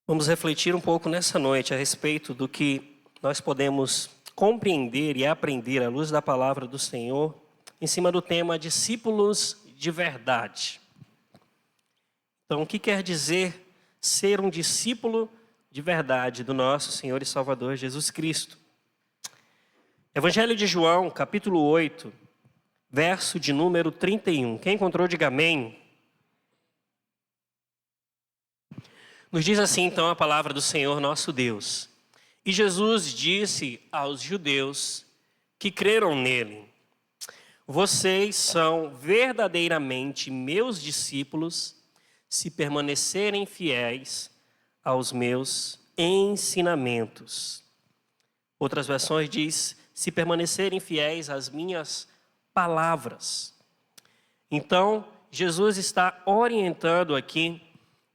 Vamos refletir um pouco nessa noite a respeito do que nós podemos compreender e aprender à luz da palavra do Senhor em cima do tema discípulos de verdade. Então, o que quer dizer ser um discípulo de verdade do nosso Senhor e Salvador Jesus Cristo? Evangelho de João, capítulo 8, verso de número 31. Quem encontrou, diga amém. Nos diz assim então a palavra do Senhor nosso Deus. E Jesus disse aos judeus que creram nele: vocês são verdadeiramente meus discípulos se permanecerem fiéis aos meus ensinamentos. Outras versões diz: se permanecerem fiéis às minhas palavras. Então, Jesus está orientando aqui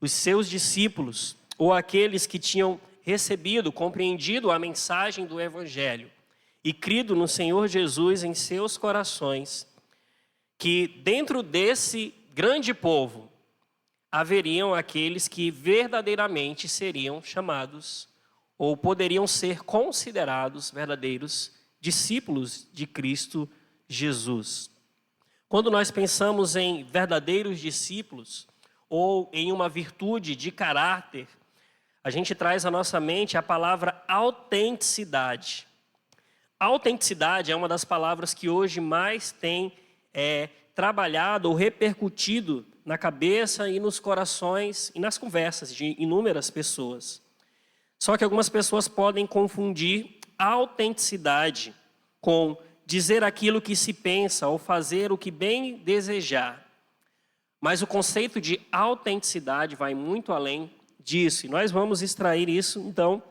os seus discípulos, ou aqueles que tinham recebido, compreendido a mensagem do Evangelho e crido no Senhor Jesus em seus corações, que dentro desse grande povo haveriam aqueles que verdadeiramente seriam chamados ou poderiam ser considerados verdadeiros discípulos de Cristo Jesus. Quando nós pensamos em verdadeiros discípulos, ou em uma virtude de caráter, a gente traz à nossa mente a palavra autenticidade. Autenticidade é uma das palavras que hoje mais tem trabalhado ou repercutido na cabeça e nos corações e nas conversas de inúmeras pessoas. Só que algumas pessoas podem confundir autenticidade com dizer aquilo que se pensa ou fazer o que bem desejar. Mas o conceito de autenticidade vai muito além disso. E nós vamos extrair isso, então,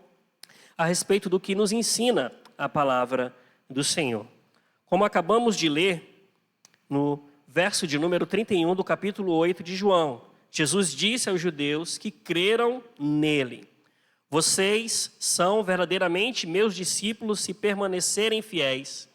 a respeito do que nos ensina a palavra do Senhor. Como acabamos de ler no verso de número 31 do capítulo 8 de João, Jesus disse aos judeus que creram nele: vocês são verdadeiramente meus discípulos se permanecerem fiéis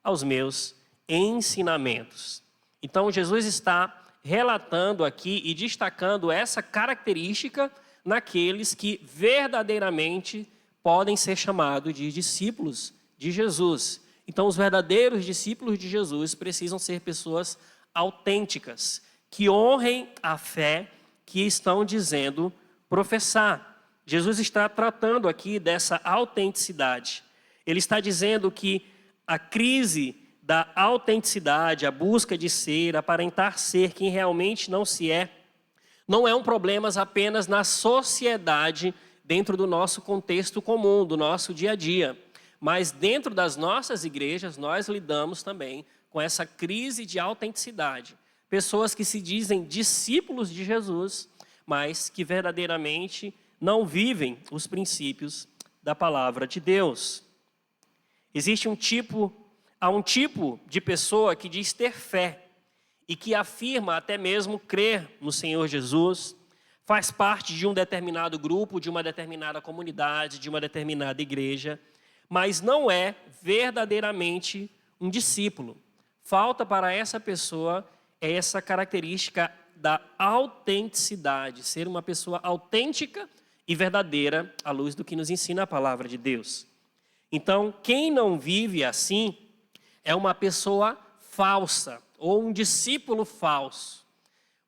aos meus ensinamentos. Então, Jesus está relatando aqui e destacando essa característica naqueles que verdadeiramente podem ser chamados de discípulos de Jesus. Então, os verdadeiros discípulos de Jesus precisam ser pessoas autênticas, que honrem a fé que estão dizendo professar. Jesus está tratando aqui dessa autenticidade. Ele está dizendo que a crise da autenticidade, a busca de ser, aparentar ser quem realmente não se é, não é um problema apenas na sociedade, dentro do nosso contexto comum, do nosso dia a dia. Mas dentro das nossas igrejas, nós lidamos também com essa crise de autenticidade. Pessoas que se dizem discípulos de Jesus, mas que verdadeiramente não vivem os princípios da palavra de Deus. Há um tipo de pessoa que diz ter fé e que afirma até mesmo crer no Senhor Jesus, faz parte de um determinado grupo, de uma determinada comunidade, de uma determinada igreja, mas não é verdadeiramente um discípulo. Falta para essa pessoa essa característica da autenticidade, ser uma pessoa autêntica e verdadeira à luz do que nos ensina a palavra de Deus. Então, quem não vive assim é uma pessoa falsa, ou um discípulo falso.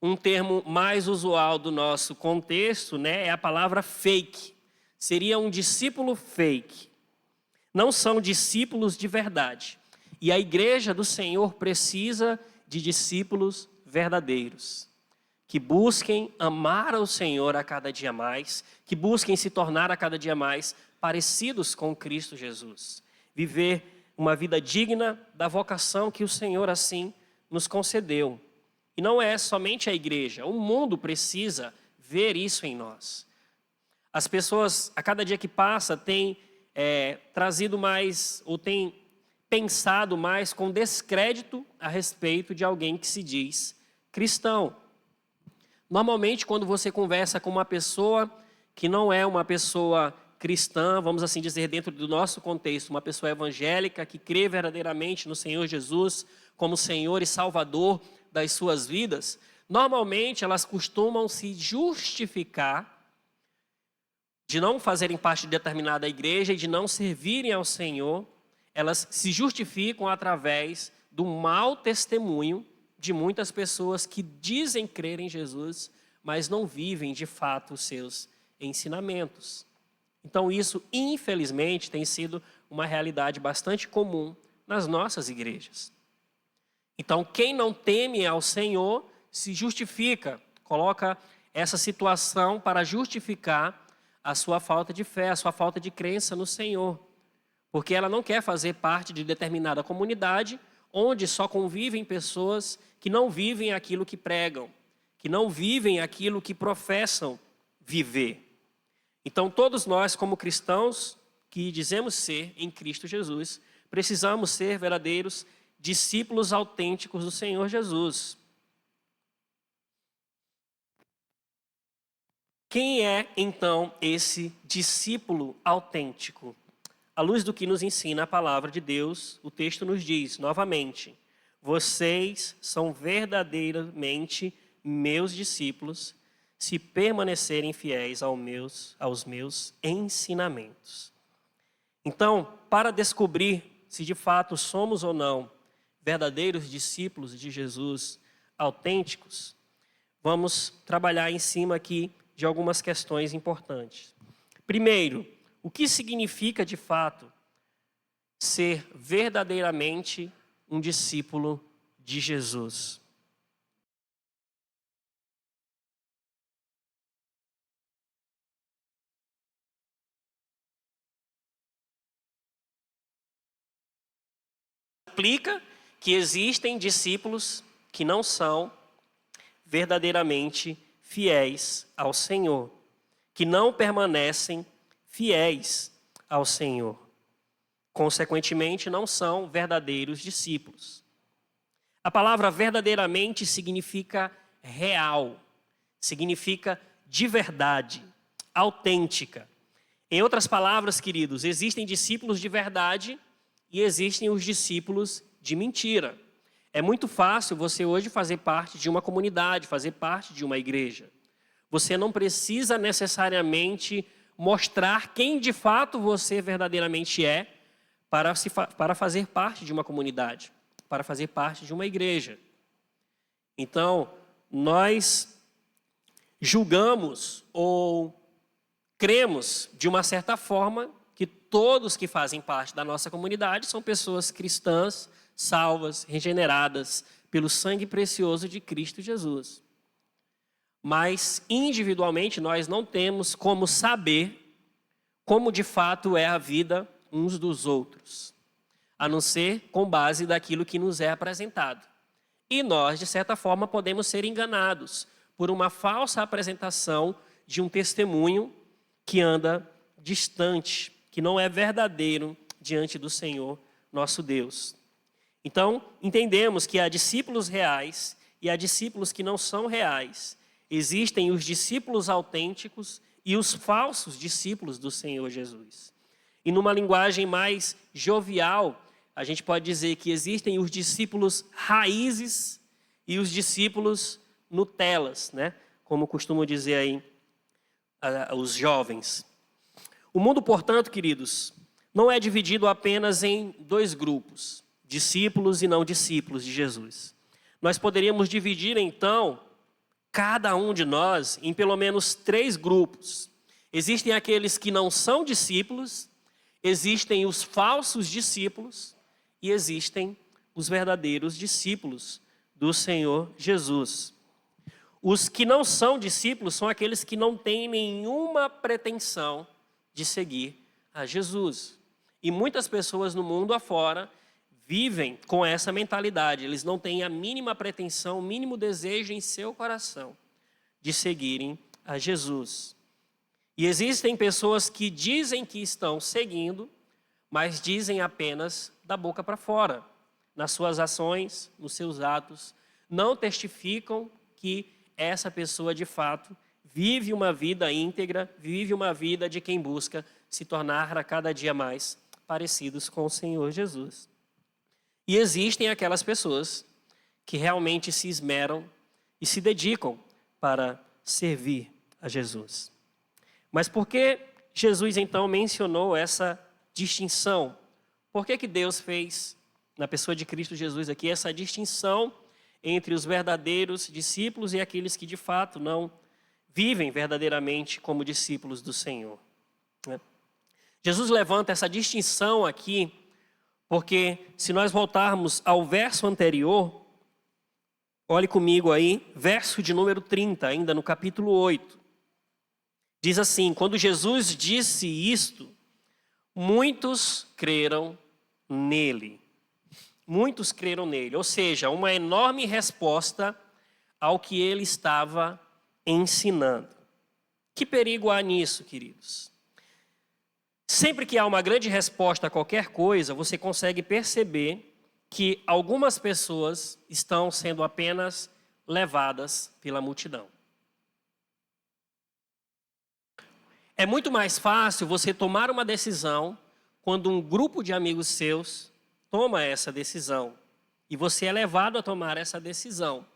Um termo mais usual do nosso contexto, é a palavra fake. Seria um discípulo fake. Não são discípulos de verdade. E a igreja do Senhor precisa de discípulos verdadeiros, que busquem amar ao Senhor a cada dia mais, que busquem se tornar a cada dia mais parecidos com Cristo Jesus. Viver uma vida digna da vocação que o Senhor assim nos concedeu. E não é somente a igreja, o mundo precisa ver isso em nós. As pessoas, a cada dia que passa, têm trazido mais, ou têm pensado mais com descrédito a respeito de alguém que se diz cristão. Normalmente, quando você conversa com uma pessoa que não é uma pessoa cristã, vamos assim dizer, dentro do nosso contexto, uma pessoa evangélica que crê verdadeiramente no Senhor Jesus como Senhor e Salvador das suas vidas, normalmente elas costumam se justificar de não fazerem parte de determinada igreja e de não servirem ao Senhor, elas se justificam através do mau testemunho de muitas pessoas que dizem crer em Jesus, mas não vivem de fato os seus ensinamentos. Então isso, infelizmente, tem sido uma realidade bastante comum nas nossas igrejas. Então quem não teme ao Senhor se justifica, coloca essa situação para justificar a sua falta de fé, a sua falta de crença no Senhor. Porque ela não quer fazer parte de determinada comunidade onde só convivem pessoas que não vivem aquilo que pregam, que não vivem aquilo que professam viver. Então todos nós, como cristãos que dizemos ser em Cristo Jesus, precisamos ser verdadeiros discípulos autênticos do Senhor Jesus. Quem é, então, esse discípulo autêntico? À luz do que nos ensina a palavra de Deus, o texto nos diz, novamente, vocês são verdadeiramente meus discípulos, se permanecerem fiéis aos meus ensinamentos. Então, para descobrir se de fato somos ou não verdadeiros discípulos de Jesus, autênticos, vamos trabalhar em cima aqui de algumas questões importantes. Primeiro, o que significa de fato ser verdadeiramente um discípulo de Jesus? Implica que existem discípulos que não são verdadeiramente fiéis ao Senhor, que não permanecem fiéis ao Senhor. Consequentemente, não são verdadeiros discípulos. A palavra verdadeiramente significa real, significa de verdade, autêntica. Em outras palavras, queridos, existem discípulos de verdade e existem os discípulos de mentira. É muito fácil você hoje fazer parte de uma comunidade, fazer parte de uma igreja. Você não precisa necessariamente mostrar quem de fato você verdadeiramente é para fazer parte de uma comunidade, para fazer parte de uma igreja. Então, nós julgamos ou cremos de uma certa forma que todos que fazem parte da nossa comunidade são pessoas cristãs, salvas, regeneradas pelo sangue precioso de Cristo Jesus. Mas, individualmente, nós não temos como saber como de fato é a vida uns dos outros, a não ser com base daquilo que nos é apresentado. E nós, de certa forma, podemos ser enganados por uma falsa apresentação de um testemunho que anda distante, que não é verdadeiro diante do Senhor, nosso Deus. Então, entendemos que há discípulos reais e há discípulos que não são reais. Existem os discípulos autênticos e os falsos discípulos do Senhor Jesus. E numa linguagem mais jovial, a gente pode dizer que existem os discípulos raízes e os discípulos Nutelas, né? Como costumam dizer aí os jovens. O mundo, portanto, queridos, não é dividido apenas em dois grupos, discípulos e não discípulos de Jesus. Nós poderíamos dividir, então, cada um de nós em pelo menos 3 grupos. Existem aqueles que não são discípulos, existem os falsos discípulos e existem os verdadeiros discípulos do Senhor Jesus. Os que não são discípulos são aqueles que não têm nenhuma pretensão de seguir a Jesus. E muitas pessoas no mundo afora vivem com essa mentalidade. Eles não têm a mínima pretensão, o mínimo desejo em seu coração de seguirem a Jesus. E existem pessoas que dizem que estão seguindo, mas dizem apenas da boca para fora. Nas suas ações, nos seus atos, não testificam que essa pessoa de fato vive uma vida íntegra, vive uma vida de quem busca se tornar a cada dia mais parecidos com o Senhor Jesus. E existem aquelas pessoas que realmente se esmeram e se dedicam para servir a Jesus. Mas por que Jesus então mencionou essa distinção. Por que Deus fez, na pessoa de Cristo Jesus aqui, essa distinção entre os verdadeiros discípulos e aqueles que de fato não vivem verdadeiramente como discípulos do Senhor? Jesus levanta essa distinção aqui, porque se nós voltarmos ao verso anterior, olhe comigo aí, verso de número 30, ainda no capítulo 8. Diz assim: quando Jesus disse isto, muitos creram nele. Muitos creram nele, ou seja, uma enorme resposta ao que ele estava ensinando. Que perigo há nisso, queridos? Sempre que há uma grande resposta a qualquer coisa, você consegue perceber que algumas pessoas estão sendo apenas levadas pela multidão. É muito mais fácil você tomar uma decisão quando um grupo de amigos seus toma essa decisão e você é levado a tomar essa decisão.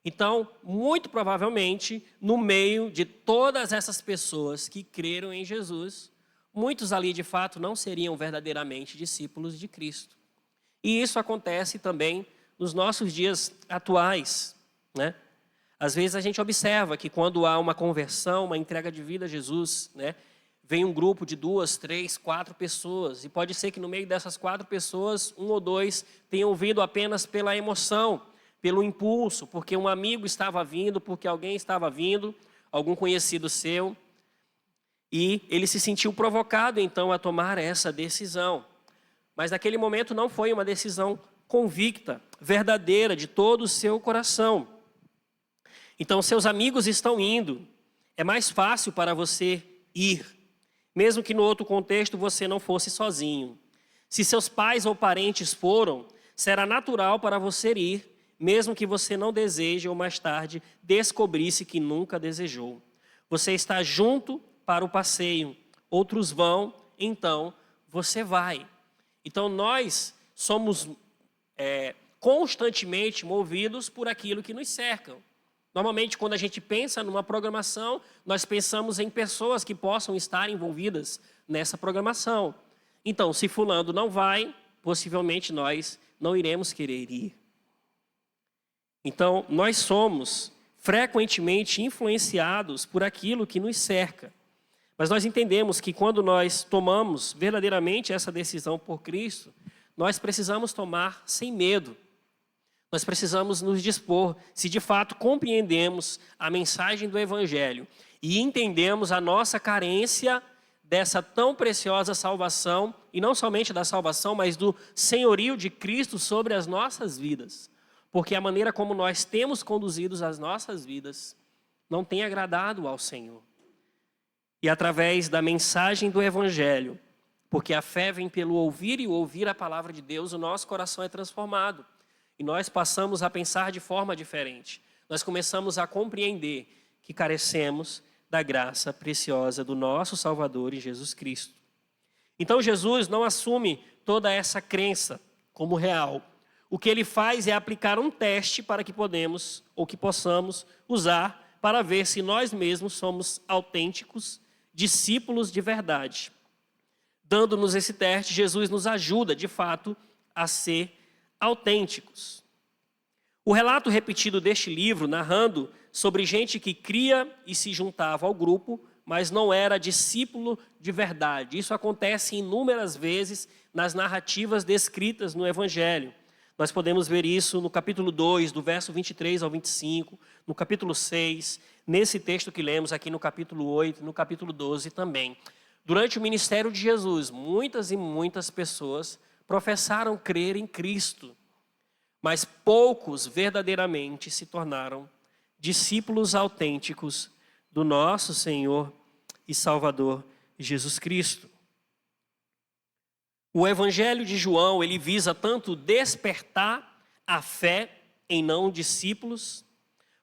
Então, muito provavelmente, no meio de todas essas pessoas que creram em Jesus, muitos ali de fato não seriam verdadeiramente discípulos de Cristo. E isso acontece também nos nossos dias atuais, né? Às vezes a gente observa que quando há uma conversão, uma entrega de vida a Jesus, né, vem um grupo de 2, 3, 4 pessoas. E pode ser que no meio dessas 4 pessoas, 1 ou 2 tenham ouvido apenas pela emoção, pelo impulso, porque um amigo estava vindo, porque alguém estava vindo, algum conhecido seu. E ele se sentiu provocado então a tomar essa decisão. Mas naquele momento não foi uma decisão convicta, verdadeira, de todo o seu coração. Então seus amigos estão indo, é mais fácil para você ir, mesmo que no outro contexto você não fosse sozinho. Se seus pais ou parentes foram, será natural para você ir, mesmo que você não deseje ou mais tarde descobrisse que nunca desejou. Você está junto para o passeio, outros vão, então você vai. Então nós somos constantemente movidos por aquilo que nos cercam. Normalmente, quando a gente pensa numa programação, nós pensamos em pessoas que possam estar envolvidas nessa programação. Então, se fulano não vai, possivelmente nós não iremos querer ir. Então, nós somos frequentemente influenciados por aquilo que nos cerca. Mas nós entendemos que quando nós tomamos verdadeiramente essa decisão por Cristo, nós precisamos tomar sem medo. Nós precisamos nos dispor, se de fato compreendemos a mensagem do Evangelho e entendemos a nossa carência dessa tão preciosa salvação, e não somente da salvação, mas do senhorio de Cristo sobre as nossas vidas. Porque a maneira como nós temos conduzido as nossas vidas não tem agradado ao Senhor. E através da mensagem do Evangelho, porque a fé vem pelo ouvir e ouvir a palavra de Deus, o nosso coração é transformado. E nós passamos a pensar de forma diferente. Nós começamos a compreender que carecemos da graça preciosa do nosso Salvador e Jesus Cristo. Então Jesus não assume toda essa crença como real. O que ele faz é aplicar um teste para que possamos usar para ver se nós mesmos somos autênticos, discípulos de verdade. Dando-nos esse teste, Jesus nos ajuda, de fato, a ser autênticos. O relato repetido deste livro, narrando sobre gente que cria e se juntava ao grupo, mas não era discípulo de verdade. Isso acontece inúmeras vezes nas narrativas descritas no Evangelho. Nós podemos ver isso no capítulo 2, do verso 23 ao 25, no capítulo 6, nesse texto que lemos aqui no capítulo 8, no capítulo 12 também. Durante o ministério de Jesus, muitas e muitas pessoas professaram crer em Cristo, mas poucos verdadeiramente se tornaram discípulos autênticos do nosso Senhor e Salvador Jesus Cristo. O Evangelho de João, ele visa tanto despertar a fé em não discípulos,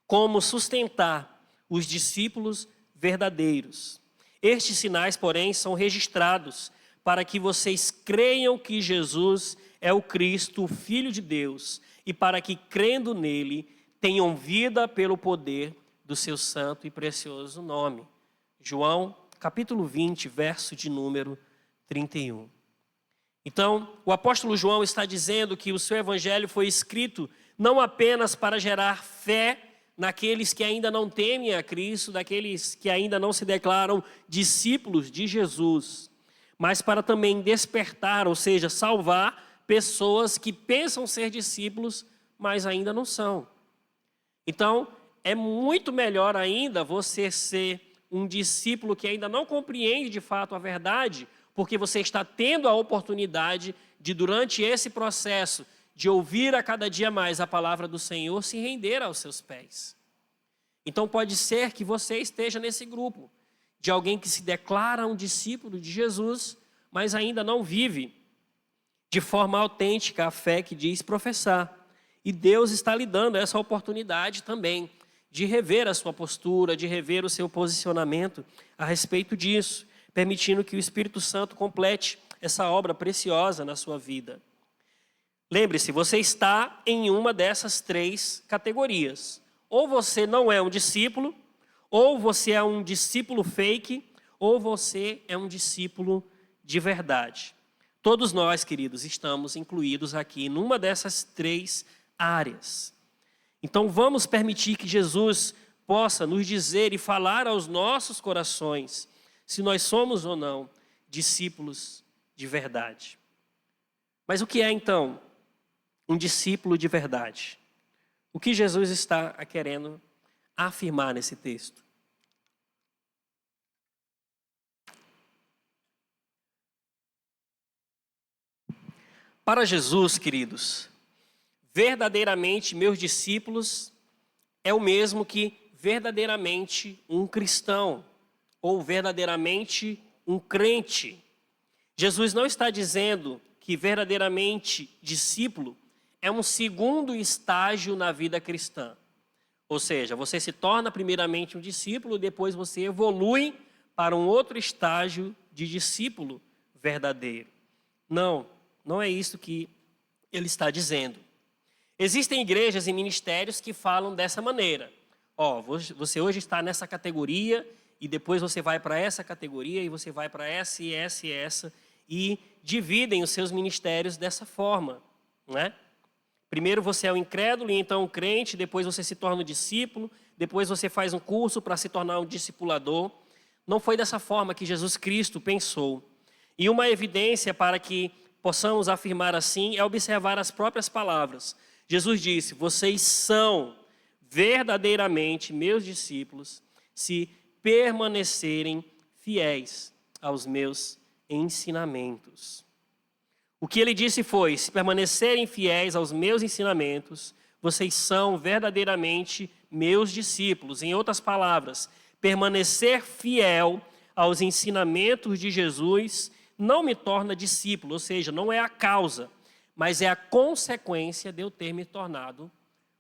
como sustentar os discípulos verdadeiros. Estes sinais, porém, são registrados para que vocês creiam que Jesus é o Cristo, o Filho de Deus, e para que, crendo nele, tenham vida pelo poder do seu santo e precioso nome. João, capítulo 20, verso de número 31. Então, o apóstolo João está dizendo que o seu evangelho foi escrito não apenas para gerar fé naqueles que ainda não temem a Cristo, daqueles que ainda não se declaram discípulos de Jesus, mas para também despertar, ou seja, salvar pessoas que pensam ser discípulos, mas ainda não são. Então, é muito melhor ainda você ser um discípulo que ainda não compreende de fato a verdade, porque você está tendo a oportunidade de, durante esse processo, de ouvir a cada dia mais a palavra do Senhor, se render aos seus pés. Então pode ser que você esteja nesse grupo, de alguém que se declara um discípulo de Jesus, mas ainda não vive de forma autêntica a fé que diz professar. E Deus está lhe dando essa oportunidade também, de rever a sua postura, de rever o seu posicionamento a respeito disso, permitindo que o Espírito Santo complete essa obra preciosa na sua vida. Lembre-se, você está em uma dessas três categorias. Ou você não é um discípulo, ou você é um discípulo fake, ou você é um discípulo de verdade. Todos nós, queridos, estamos incluídos aqui numa dessas três áreas. Então vamos permitir que Jesus possa nos dizer e falar aos nossos corações se nós somos ou não discípulos de verdade. Mas o que é então um discípulo de verdade? O que Jesus está querendo afirmar nesse texto? Para Jesus, queridos, verdadeiramente meus discípulos é o mesmo que verdadeiramente um cristão ou verdadeiramente um crente. Jesus não está dizendo que verdadeiramente discípulo é um segundo estágio na vida cristã. Ou seja, você se torna primeiramente um discípulo, depois você evolui para um outro estágio de discípulo verdadeiro. Não, não é isso que ele está dizendo. Existem igrejas e ministérios que falam dessa maneira. Você hoje está nessa categoria e depois você vai para essa categoria e você vai para essa e essa e essa e dividem os seus ministérios dessa forma, né? Primeiro você é um incrédulo e então um crente, depois você se torna um discípulo, depois você faz um curso para se tornar um discipulador. Não foi dessa forma que Jesus Cristo pensou. E uma evidência para que possamos afirmar assim é observar as próprias palavras. Jesus disse: vocês são verdadeiramente meus discípulos se permanecerem fiéis aos meus ensinamentos. O que ele disse foi: se permanecerem fiéis aos meus ensinamentos, vocês são verdadeiramente meus discípulos. Em outras palavras, permanecer fiel aos ensinamentos de Jesus não me torna discípulo, ou seja, não é a causa, mas é a consequência de eu ter me tornado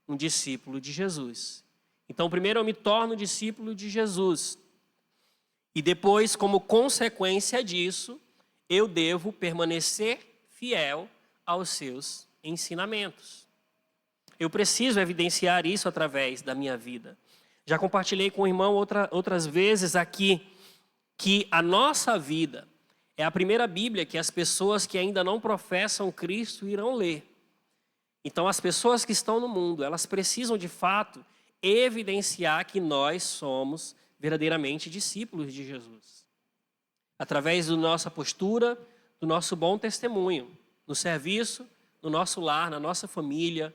um discípulo de Jesus. Então, primeiro eu me torno discípulo de Jesus. E depois, como consequência disso, eu devo permanecer fiel aos seus ensinamentos. Eu preciso evidenciar isso através da minha vida. Já compartilhei com o irmão outras vezes aqui que a nossa vida é a primeira Bíblia que as pessoas que ainda não professam Cristo irão ler. Então, as pessoas que estão no mundo, elas precisam de fato evidenciar que nós somos verdadeiramente discípulos de Jesus. Através da nossa postura, do nosso bom testemunho, no serviço, no nosso lar, na nossa família,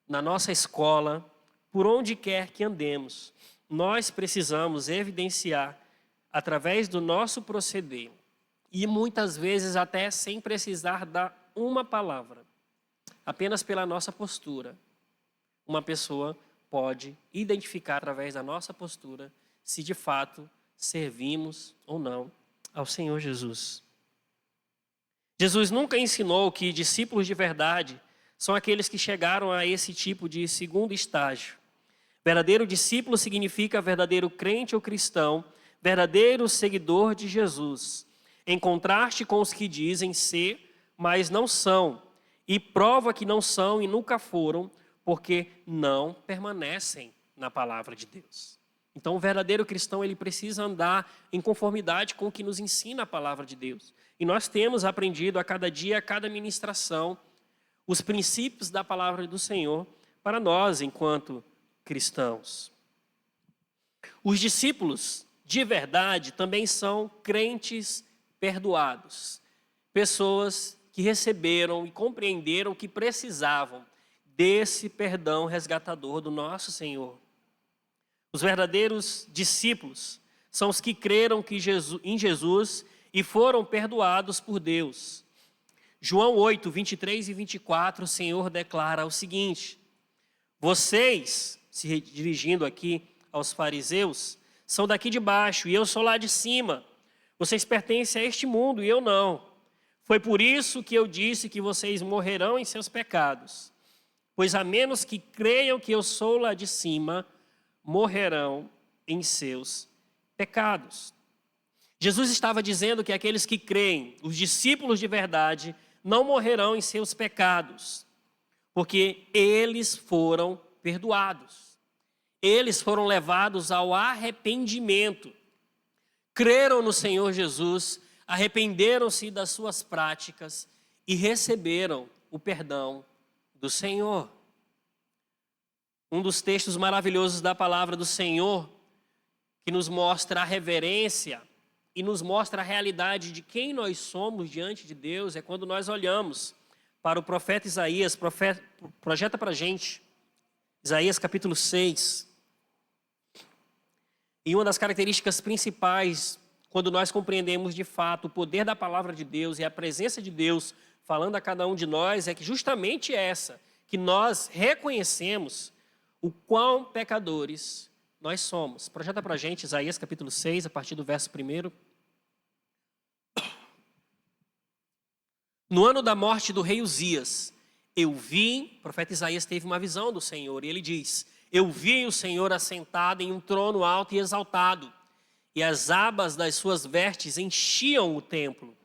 na nossa escola, por onde quer que andemos, nós precisamos evidenciar através do nosso proceder e muitas vezes até sem precisar dar uma palavra, apenas pela nossa postura. Uma pessoa pode identificar através da nossa postura se de fato servimos ou não ao Senhor Jesus. Jesus nunca ensinou que discípulos de verdade são aqueles que chegaram a esse tipo de segundo estágio. Verdadeiro discípulo significa verdadeiro crente ou cristão, verdadeiro seguidor de Jesus, em contraste com os que dizem ser, mas não são, e prova que não são e nunca foram, porque não permanecem na palavra de Deus. Então, o verdadeiro cristão, ele precisa andar em conformidade com o que nos ensina a palavra de Deus. E nós temos aprendido a cada dia, a cada ministração, os princípios da palavra do Senhor para nós, enquanto cristãos. Os discípulos de verdade também são crentes perdoados. Pessoas que receberam e compreenderam que precisavam desse perdão resgatador do nosso Senhor. Os verdadeiros discípulos são os que creram em Jesus e foram perdoados por Deus. João 8, 23 e 24, o Senhor declara o seguinte: vocês, se dirigindo aqui aos fariseus, são daqui de baixo e eu sou lá de cima. Vocês pertencem a este mundo e eu não. Foi por isso que eu disse que vocês morrerão em seus pecados. Pois a menos que creiam que eu sou lá de cima, morrerão em seus pecados. Jesus estava dizendo que aqueles que creem, os discípulos de verdade, não morrerão em seus pecados, porque eles foram perdoados. Eles foram levados ao arrependimento. Creram no Senhor Jesus, arrependeram-se das suas práticas e receberam o perdão do Senhor. Um dos textos maravilhosos da palavra do Senhor, que nos mostra a reverência e nos mostra a realidade de quem nós somos diante de Deus, é quando nós olhamos para o profeta Isaías. Projeta para a gente, Isaías capítulo 6. E uma das características principais, quando nós compreendemos de fato o poder da palavra de Deus e a presença de Deus falando a cada um de nós, é que justamente essa, que nós reconhecemos o quão pecadores nós somos. Projeta para a gente Isaías capítulo 6, a partir do verso 1. No ano da morte do rei Uzias, o profeta Isaías teve uma visão do Senhor, e ele diz: eu vi o Senhor assentado em um trono alto e exaltado, e as abas das suas vestes enchiam o templo.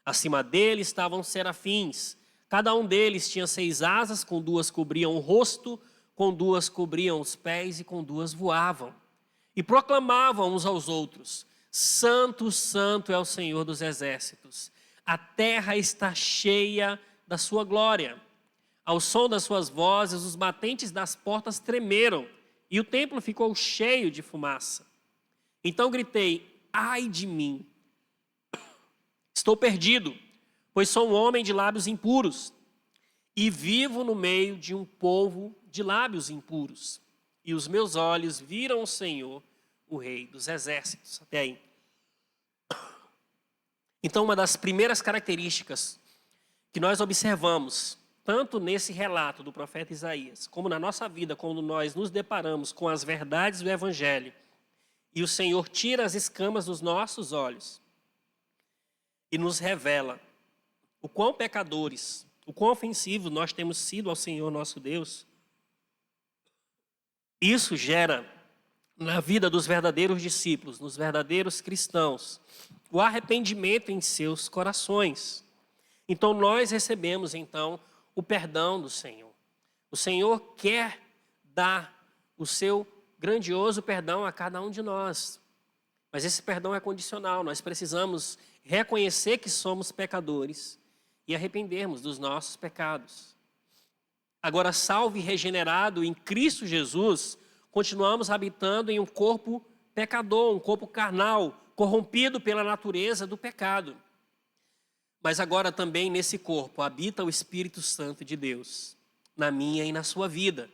Acima dele estavam serafins, cada um deles tinha 6 asas, com 2 cobriam o rosto, com 2 cobriam os pés e com 2 voavam. E proclamavam uns aos outros: Santo, Santo é o Senhor dos exércitos. A terra está cheia da sua glória. Ao som das suas vozes, os batentes das portas tremeram e o templo ficou cheio de fumaça. Então gritei: ai de mim! Estou perdido, pois sou um homem de lábios impuros e vivo no meio de um povo de lábios impuros. E os meus olhos viram o Senhor, o Rei dos exércitos. Até aí. Então, uma das primeiras características que nós observamos, tanto nesse relato do profeta Isaías, como na nossa vida, quando nós nos deparamos com as verdades do Evangelho, e o Senhor tira as escamas dos nossos olhos e nos revela o quão pecadores, o quão ofensivos nós temos sido ao Senhor nosso Deus. Isso gera na vida dos verdadeiros discípulos, nos verdadeiros cristãos, o arrependimento em seus corações. Então nós recebemos então o perdão do Senhor. O Senhor quer dar o seu grandioso perdão a cada um de nós. Mas esse perdão é condicional. Nós precisamos reconhecer que somos pecadores e arrependermos dos nossos pecados. Agora, salvo e regenerado em Cristo Jesus, continuamos habitando em um corpo pecador, um corpo carnal, corrompido pela natureza do pecado. Mas agora também nesse corpo habita o Espírito Santo de Deus, na minha e na sua vida.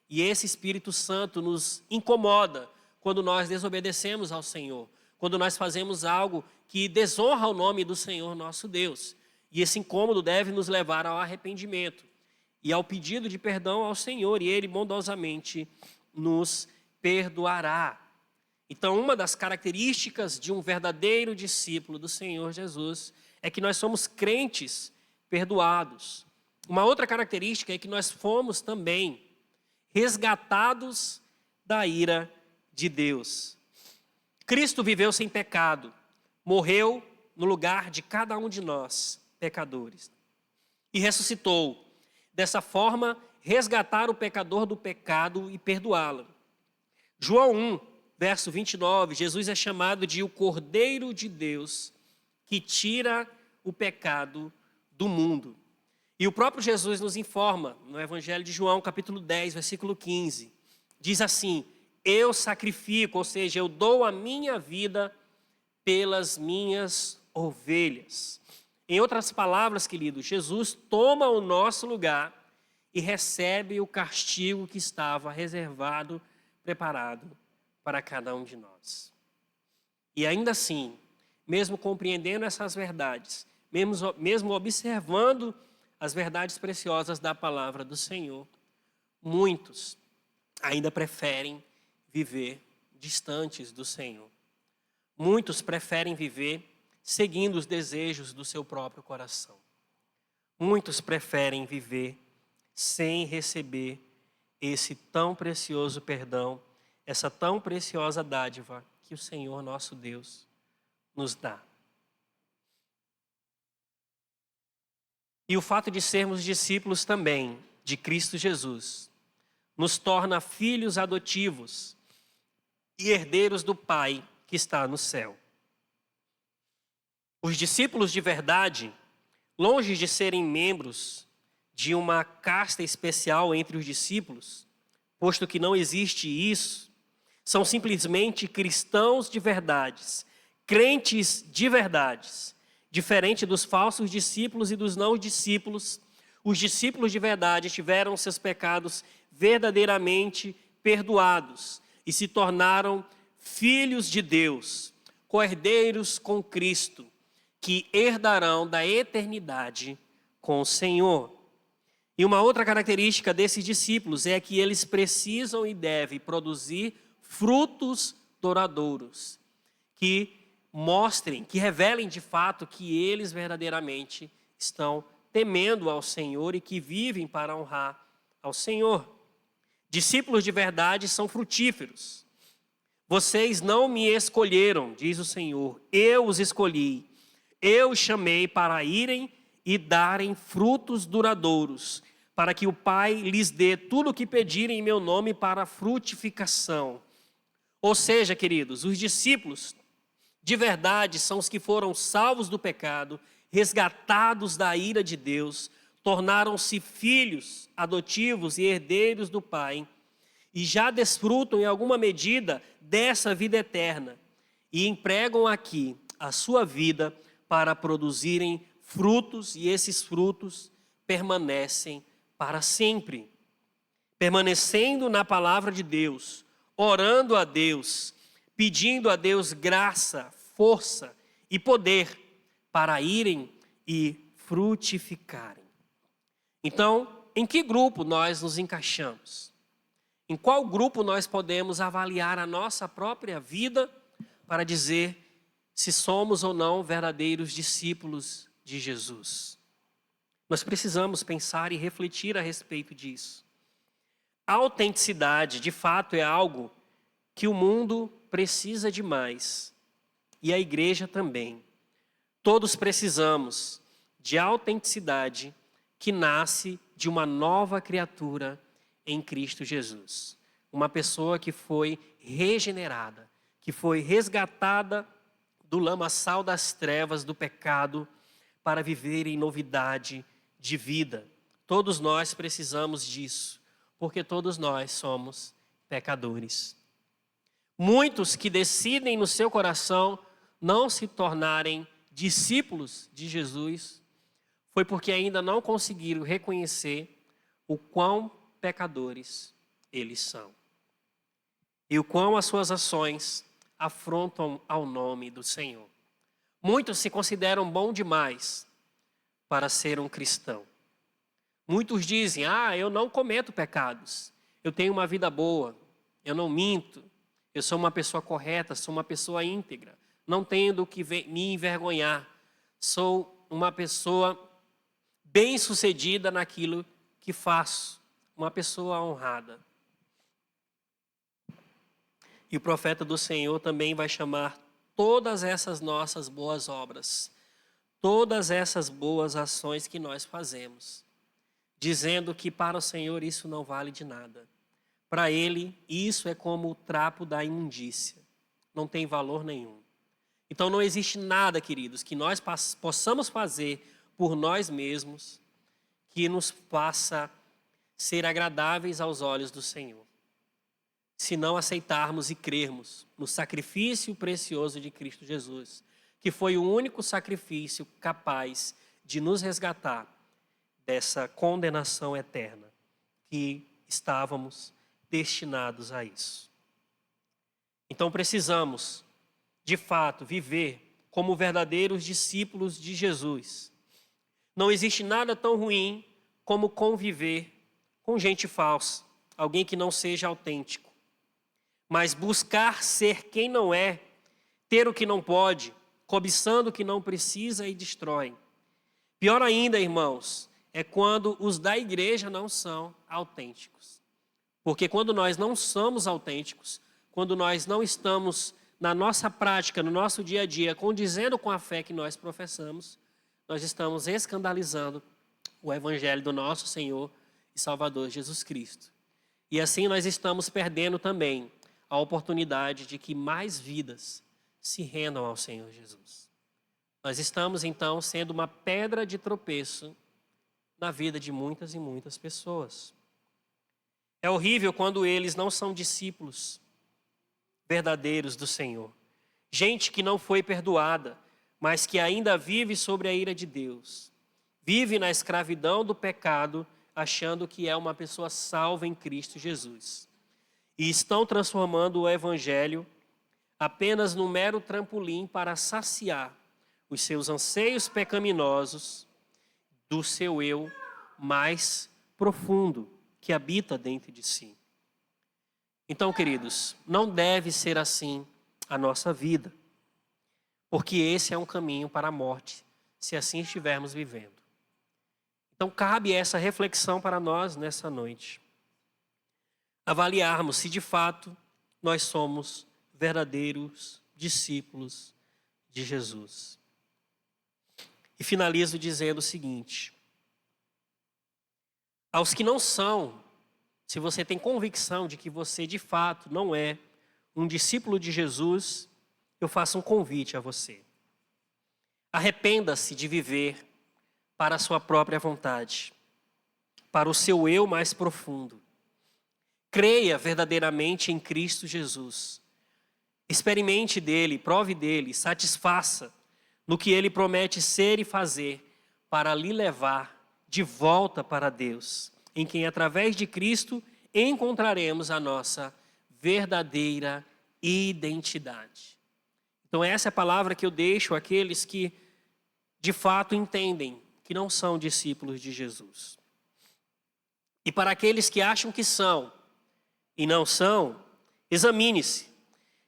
E esse Espírito Santo nos incomoda quando nós desobedecemos ao Senhor, quando nós fazemos algo que desonra o nome do Senhor nosso Deus. E esse incômodo deve nos levar ao arrependimento e ao pedido de perdão ao Senhor, e Ele bondosamente nos perdoará. Então, uma das características de um verdadeiro discípulo do Senhor Jesus é que nós somos crentes perdoados. Uma outra característica é que nós fomos também resgatados da ira de Deus. Cristo viveu sem pecado, morreu no lugar de cada um de nós, pecadores, e ressuscitou. Dessa forma, resgatar o pecador do pecado e perdoá-lo. João 1, verso 29, Jesus é chamado de o Cordeiro de Deus que tira o pecado do mundo. E o próprio Jesus nos informa, no Evangelho de João, capítulo 10, versículo 15. Diz assim: eu sacrifico, ou seja, eu dou a minha vida pelas minhas ovelhas. Em outras palavras, queridos, Jesus toma o nosso lugar e recebe o castigo que estava reservado, preparado para cada um de nós. E ainda assim, mesmo compreendendo essas verdades, mesmo observando as verdades preciosas da palavra do Senhor, muitos ainda preferem viver distantes do Senhor. Muitos preferem viver seguindo os desejos do seu próprio coração. Muitos preferem viver sem receber esse tão precioso perdão, essa tão preciosa dádiva que o Senhor nosso Deus nos dá. E o fato de sermos discípulos também de Cristo Jesus nos torna filhos adotivos e herdeiros do Pai que está no céu. Os discípulos de verdade, longe de serem membros de uma casta especial entre os discípulos, posto que não existe isso, são simplesmente cristãos de verdades, crentes de verdades. Diferente dos falsos discípulos e dos não discípulos, os discípulos de verdade tiveram seus pecados verdadeiramente perdoados e se tornaram filhos de Deus, co-herdeiros com Cristo, que herdarão da eternidade com o Senhor. E uma outra característica desses discípulos é que eles precisam e devem produzir frutos duradouros, que mostrem, que revelem de fato que eles verdadeiramente estão temendo ao Senhor e que vivem para honrar ao Senhor. Discípulos de verdade são frutíferos. Vocês não me escolheram, diz o Senhor, eu os escolhi. Eu os chamei para irem e darem frutos duradouros, para que o Pai lhes dê tudo o que pedirem em meu nome para a frutificação. Ou seja, queridos, os discípulos de verdade são os que foram salvos do pecado, resgatados da ira de Deus, tornaram-se filhos adotivos e herdeiros do Pai, e já desfrutam em alguma medida dessa vida eterna, e empregam aqui a sua vida para produzirem frutos, e esses frutos permanecem para sempre. Permanecendo na palavra de Deus, orando a Deus, pedindo a Deus graça, força e poder para irem e frutificarem. Então, em que grupo nós nos encaixamos? Em qual grupo nós podemos avaliar a nossa própria vida para dizer se somos ou não verdadeiros discípulos de Jesus? Nós precisamos pensar e refletir a respeito disso. A autenticidade, de fato, é algo que o mundo precisa demais, e a igreja também. Todos precisamos de autenticidade que nasce de uma nova criatura em Cristo Jesus. Uma pessoa que foi regenerada, que foi resgatada do lamaçal das trevas, do pecado, para viver em novidade de vida. Todos nós precisamos disso, porque todos nós somos pecadores. Muitos que decidem no seu coração não se tornarem discípulos de Jesus, foi porque ainda não conseguiram reconhecer o quão pecadores eles são. E o quão as suas ações afrontam ao nome do Senhor. Muitos se consideram bom demais para ser um cristão. Muitos dizem, eu não cometo pecados, eu tenho uma vida boa, eu não minto, eu sou uma pessoa correta, sou uma pessoa íntegra, não tenho do que me envergonhar, sou uma pessoa bem-sucedida naquilo que faço, uma pessoa honrada. E o profeta do Senhor também vai chamar todas essas nossas boas obras, todas essas boas ações que nós fazemos, dizendo que para o Senhor isso não vale de nada. Para ele, isso é como o trapo da imundícia. Não tem valor nenhum. Então não existe nada, queridos, que nós possamos fazer por nós mesmos que nos faça ser agradáveis aos olhos do Senhor, se não aceitarmos e crermos no sacrifício precioso de Cristo Jesus, que foi o único sacrifício capaz de nos resgatar dessa condenação eterna, que estávamos destinados a isso. Então precisamos, de fato, viver como verdadeiros discípulos de Jesus. Não existe nada tão ruim como conviver com gente falsa, alguém que não seja autêntico. Mas buscar ser quem não é, ter o que não pode, cobiçando o que não precisa e destrói. Pior ainda, irmãos, é quando os da igreja não são autênticos. Porque quando nós não somos autênticos, quando nós não estamos na nossa prática, no nosso dia a dia, condizendo com a fé que nós professamos, nós estamos escandalizando o evangelho do nosso Senhor e Salvador Jesus Cristo. E assim nós estamos perdendo também a oportunidade de que mais vidas se rendam ao Senhor Jesus. Nós estamos então sendo uma pedra de tropeço na vida de muitas e muitas pessoas. É horrível quando eles não são discípulos verdadeiros do Senhor. Gente que não foi perdoada, mas que ainda vive sobre a ira de Deus. Vive na escravidão do pecado, achando que é uma pessoa salva em Cristo Jesus. E estão transformando o Evangelho apenas num mero trampolim para saciar os seus anseios pecaminosos do seu eu mais profundo, que habita dentro de si. Então, queridos, não deve ser assim a nossa vida, porque esse é um caminho para a morte, se assim estivermos vivendo. Então, cabe essa reflexão para nós nessa noite. Avaliarmos se de fato nós somos verdadeiros discípulos de Jesus. E finalizo dizendo o seguinte: aos que não são, se você tem convicção de que você de fato não é um discípulo de Jesus, eu faço um convite a você. Arrependa-se de viver para a sua própria vontade, para o seu eu mais profundo. Creia verdadeiramente em Cristo Jesus. Experimente dele, prove dele, satisfaça no que ele promete ser e fazer para lhe levar de volta para Deus, em quem através de Cristo encontraremos a nossa verdadeira identidade. Então essa é a palavra que eu deixo àqueles que de fato entendem que não são discípulos de Jesus. E para aqueles que acham que são e não são, examine-se.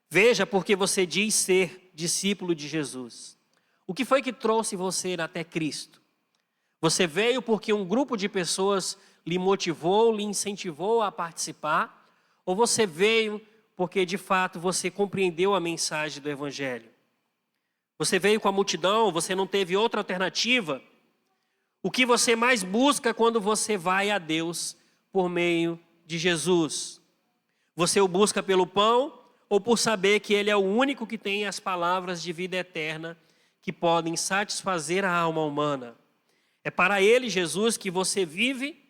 Veja porque você diz ser discípulo de Jesus. O que foi que trouxe você até Cristo? Você veio porque um grupo de pessoas lhe motivou, lhe incentivou a participar? Ou você veio porque de fato você compreendeu a mensagem do Evangelho? Você veio com a multidão, você não teve outra alternativa? O que você mais busca quando você vai a Deus por meio de Jesus? Você o busca pelo pão ou por saber que Ele é o único que tem as palavras de vida eterna que podem satisfazer a alma humana? É para Ele, Jesus, que você vive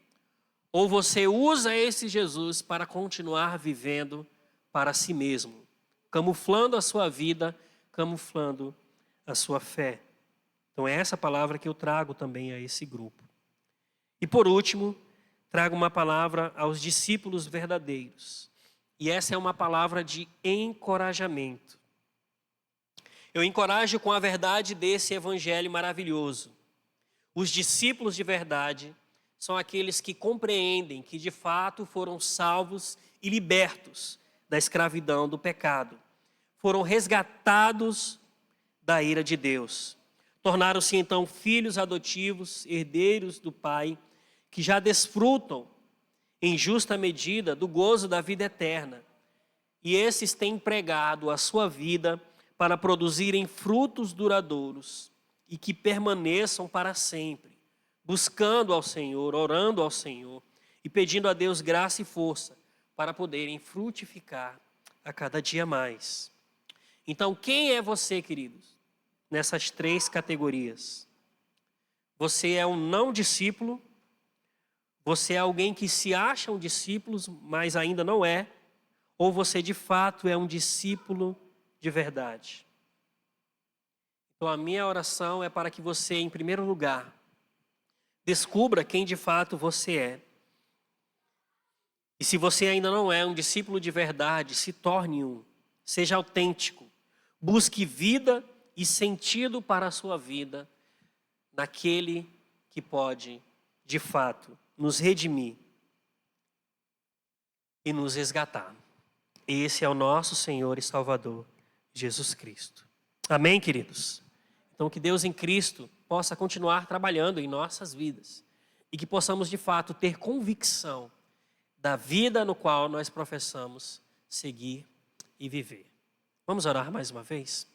ou você usa esse Jesus para continuar vivendo para si mesmo, camuflando a sua vida, camuflando a sua fé? Então é essa palavra que eu trago também a esse grupo. E por último, trago uma palavra aos discípulos verdadeiros. E essa é uma palavra de encorajamento. Eu encorajo com a verdade desse evangelho maravilhoso. Os discípulos de verdade são aqueles que compreendem que de fato foram salvos e libertos da escravidão do pecado. Foram resgatados da ira de Deus. Tornaram-se então filhos adotivos, herdeiros do Pai, que já desfrutam em justa medida do gozo da vida eterna. E esses têm empregado a sua vida para produzirem frutos duradouros e que permaneçam para sempre, buscando ao Senhor, orando ao Senhor e pedindo a Deus graça e força para poderem frutificar a cada dia mais. Então, quem é você, queridos, nessas 3 categorias? Você é um não discípulo, você é alguém que se acha um discípulo, mas ainda não é, ou você de fato é um discípulo de verdade? Então, a minha oração é para que você, em primeiro lugar, descubra quem de fato você é. E se você ainda não é um discípulo de verdade, se torne um. Seja autêntico. Busque vida e sentido para a sua vida naquele que pode, de fato, nos redimir e nos resgatar. Esse é o nosso Senhor e Salvador, Jesus Cristo. Amém, queridos? Então, que Deus em Cristo possa continuar trabalhando em nossas vidas e que possamos, de fato, ter convicção da vida no qual nós professamos seguir e viver. Vamos orar mais uma vez?